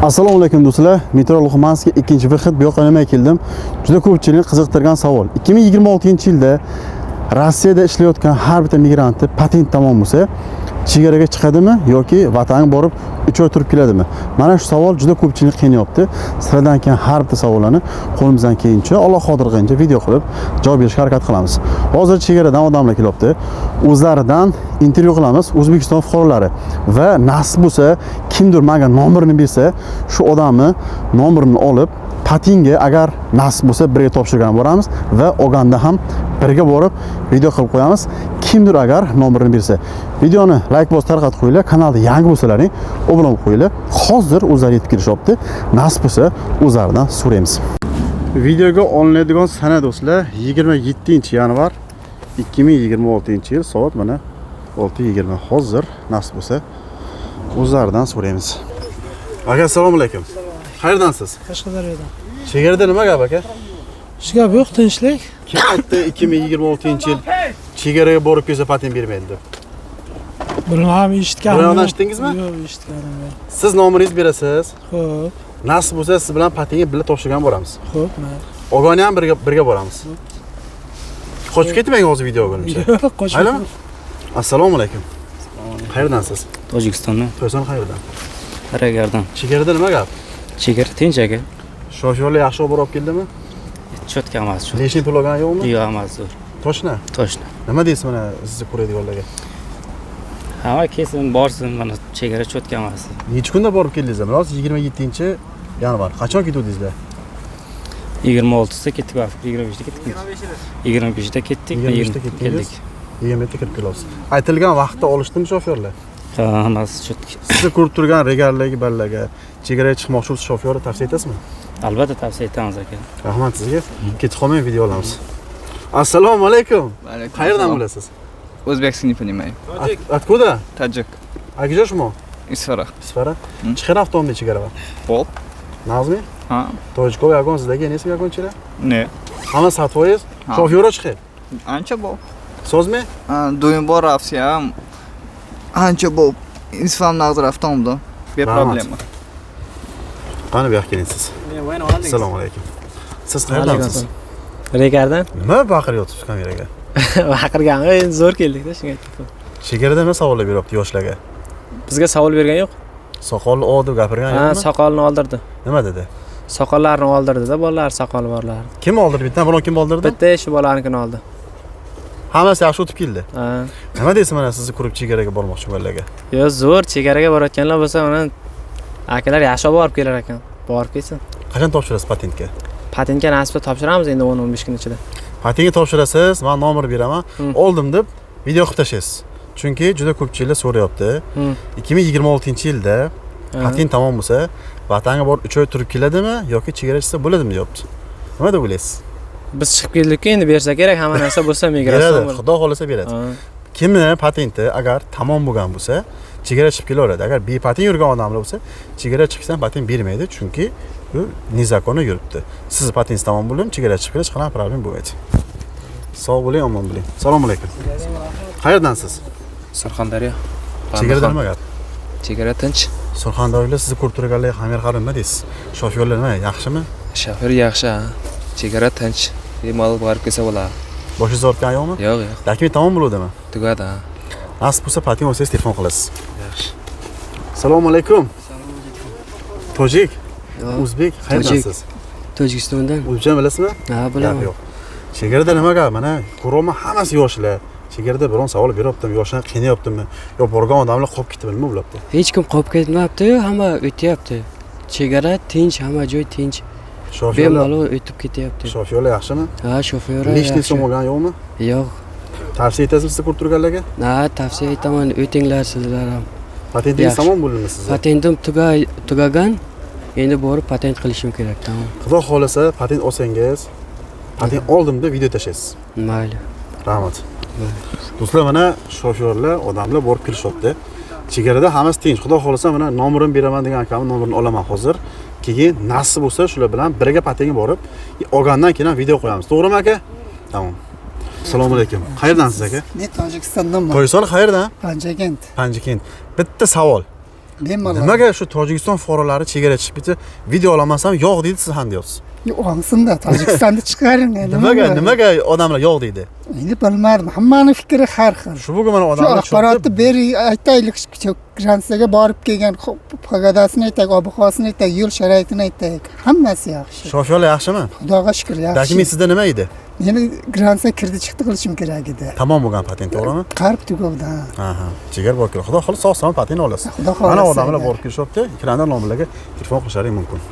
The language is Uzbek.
Assalomu alaykum do'stlar. Metro Luqmanskiy 2-vaqt bu yoqqa nima keldim? Juda ko'pchilik qiziqtirgan savol. 2026-yilda Rossiyada ishlayotgan har bir migrantni patent tamom bo'lsa, chegaraga chiqadimi yoki vatanga borib 3 oy turib keladimi? Mana shu savol juda ko'pchilik qiynayapti. Sizlardan keyin har bir savollarni qo'limizdan kelgancha Alloh xotirgancha video qilib javob berishga harakat qilamiz. Hozir chegaradan odamlar kelyapti. O'zlaridan intervyu qilamiz. O'zbekiston fuqarolari va nasib bo'lsa, kimdir menga nomerini bersa, shu odamni nomerini olib patentga agar nasib bo'lsa birga topshirgan boramiz va olganda ham birga borib video qilib qo'yamiz. Kimdir agar nomerini bersa, videoni like bosib tarqatib qo'yinglar. Kanalda yangi bo'lsalaring, obuna bo'lib qo'yinglar. Hozir o'zlari yetib kelishyapti. Nasib bo'lsa, o'zlaridan so'raymiz. Videoga olinadigan sana do'stlar 27-yanvar 2026-yil soat mana 6:20. Hozir nasib bo'lsa o'zlaridan so'raymiz. Aka, assalomu alaykum. Qayerdansiz? Qashqadaryodan. Chegarada nima gap aka? Shu gap yo'q, tinchlik. Kim aytdi 2026-yil chegaraga borib kelsa patent bermaydi deb? Buni ham eshitganman. Buni eshitdingizmi? Yo'q, eshitganim yo'q. Siz nomeringizni berasiz. Xo'p. Nasib bo'lsa siz bilan patentga birga topshirgan boramiz. Xo'p, mayli. Og'ani ham birga boramiz. Qochib ketmang hozir videoga o'g'limcha. Yo'q, qochib. Aylami? Assalomu alaykum. Qayerdansiz? Tojikistondan. To'yson qayerdan? Aragardan. Chegarada nima gap? Chegara tinch aka. Shofyorlar yaxshi olib borib keldimi? Chotka emas shu. Leshni pul olgan yo'qmi? Yo'q emas zo'r. Toshna. Toshna. Nima deysiz mana sizni ko'radiganlarga? Hamma kelsin, borsin, mana chegara chotka emas. Necha kunda borib keldingiz? Rost 27-yanvar. Qachon ketdingizlar? 26-da ketdik, 25-da ketdik. 25-da ketdik, 25-da ketdik. 27-da kirib kelasiz. Aytilgan vaqtda olishdimi shofyorlar? Ha, hammasi chotka. Sizni ko'rib turgan regarlarga, ballarga chegaraga chiqmoqchi bo'lsa shofyorni tavsiya etasizmi? Albatta tavsiya etamiz aka. Rahmat sizga. Ketib qolmang, video olamiz. Assalomu alaykum. Qayerdan bo'lasiz? O'zbekiston не понимаю. Откуда? Таджик. А где жмо? Из Фара. Сфера. Чихара автомобиль чигара бар. Пол. Назми? Ha. Tojikov yagon sizdagi nesi yagon chira? Ne. Hamma satvoyiz. Shofyori chiqib. Ancha bo'p. So'zmi? Doim bor ham. Ancha bo'p. Isfam naqd avtomda. Be problema. Qani bu yoqqa kelasiz. Assalomu alaykum. Siz qayerdansiz? Regardan. Nima baqiryapsiz kameraga? Baqirganmi? Endi zo'r keldik-da, shunga aytdim. Chegarada nima savollar beryapti yoshlarga? Bizga savol bergan yo'q. Soqolni oldi gapirgan Ha, yo'qmi? soqolni oldirdi. Nima dedi? Soqollarni oldirdi-da, bolalar soqoli borlar. Kim oldirdi? Bitta biron kim oldirdi? Bitta shu bolalarnikini oldi. Hammasi yaxshi o'tib keldi. Ha. Nima deysiz mana sizni ko'rib chegaraga bormoqchi bo'lganlarga? Yo'q, zo'r chegaraga borayotganlar bo'lsa, uni akalar yaxshi borib kelar ekan. Borib kelsin. Qachon topshirasiz patentga? Patentga nasibda topshiramiz endi 10-15 kun ichida. Patentga topshirasiz, men nomer beraman. Oldim deb video qilib tashlaysiz. Chunki juda ko'pchilik so'rayapti. 2026-yilda patent tamom bo'lsa, vatanga borib 3 oy turib keladimi yoki chegara chiqsa bo'ladimi deyapti. Nima deb o'ylaysiz? Biz chiqib keldik-ku, endi bersa kerak, hamma narsa bo'lsa migratsiya. Beradi, Xudo xolasa beradi. Kimni patenti agar tamom bo'lgan bo'lsa, chegara chiqib kelaveradi. Agar bepatent yurgan odamlar bo'lsa, chegara chiqishdan patent bermaydi, chunki bu nezakona yuribdi. Siz patentingiz tamom bo'lib, chegara chiqib kelish qanaqa problem bo'lmaydi. Sog' bo'ling, omon bo'ling. Assalomu alaykum. Qayerdansiz? Surxondaryo. Chegarada nima gap? Chegara tinch. Surxondaryoda sizni ko'rib turganlar hamma qarab nima deysiz? Shofyorlar nima, yaxshimi? Shofyor yaxshi. Chegara tinch. Bemalol borib kelsa bo'ladi. Boshingiz og'ritgan yo'qmi? Yo'q, yo'q. Dokument tamom bo'ladimi? Tugadi. Nasib bo'lsa patent olsangiz telefon qilasiz. Yaxshi. Assalomu alaykum. Tojik? O'zbek, qayerdansiz? Tojikistondan. O'zbekcha bilasizmi? Ha, bilaman. Yo'q. Chegarada nima gap? Mana ko'ryapman, hammasi yoshlar. Chegarada biron savol beryaptimi, yoshlar qiynayaptimi? Yo borgan odamlar qolib ketibmi, nima bo'lyapti? Hech kim qolib ketmayapti-yu, hamma o'tyapti. Chegara tinch, hamma joy tinch. Shofyorlar bemalol o'tib ketyapti. Shofyorlar yaxshimi? Ha, shofyorlar Leshni yaxshi. so'magan yo'qmi? Yo'q. Tavsiya etasizmi siz ko'rib turganlarga? Ha, tavsiya etaman, o'tinglar sizlar ham. Patentingiz Yaxshi. tamom bo'ldimi sizga? Patentim tugagan. Endi borib patent qilishim kerak, tamom. Xudo xolasa patent olsangiz, patent oldim deb video tashlaysiz. Mayli. Rahmat. Do'stlar, mana shofyorlar, odamlar borib kelishyapti. Chegarada hammasi tinch. Xudo xolasa mana nomerini beraman degan akamning nomerini olaman hozir. Keyin nasib bo'lsa shular bilan birga patentga borib, olgandan keyin video qo'yamiz. To'g'rimi aka? Tamam. Assalomu alaykum. Qayerdansiz aka? Men Tojikistondanman. To'yson qayerdan? Panjakent. Panjakent. Bitta savol. bemalol. Nimaga shu Tojikiston fuqarolari chegara chiqib ketib, video olamasam yo'q deydi, siz ham deyapsiz. Olsin-da, Tojikistonda chiqaring endi. Nimaga odamlar yo'q deydi? Endi bilmadim, hammaning fikri har xil. Shu bugun mana Shu odamlar axborotni bering, aytaylik, Gransiyaga borib kelgan pogodasini aytaylik, ob-havosini aytaylik, yo'l sharoitini aytaylik. Hammasi yaxshi. Shofyorlar yaxshimi? Xudoga shukr, yaxshi. Dokument sizda nima edi? Meni Gransiya kirdi chiqdi qilishim kerak edi. Tamom bo'lgan patent, to'g'rimi? Qarib tugavdi. Aha, chegar bor kerak. Xudo xohlasa sog'-salomat patent olasiz. Xudo xohlasa. Mana odamlar borib kelishyapti, ekrandan nomlarga telefon qilishlari mumkin.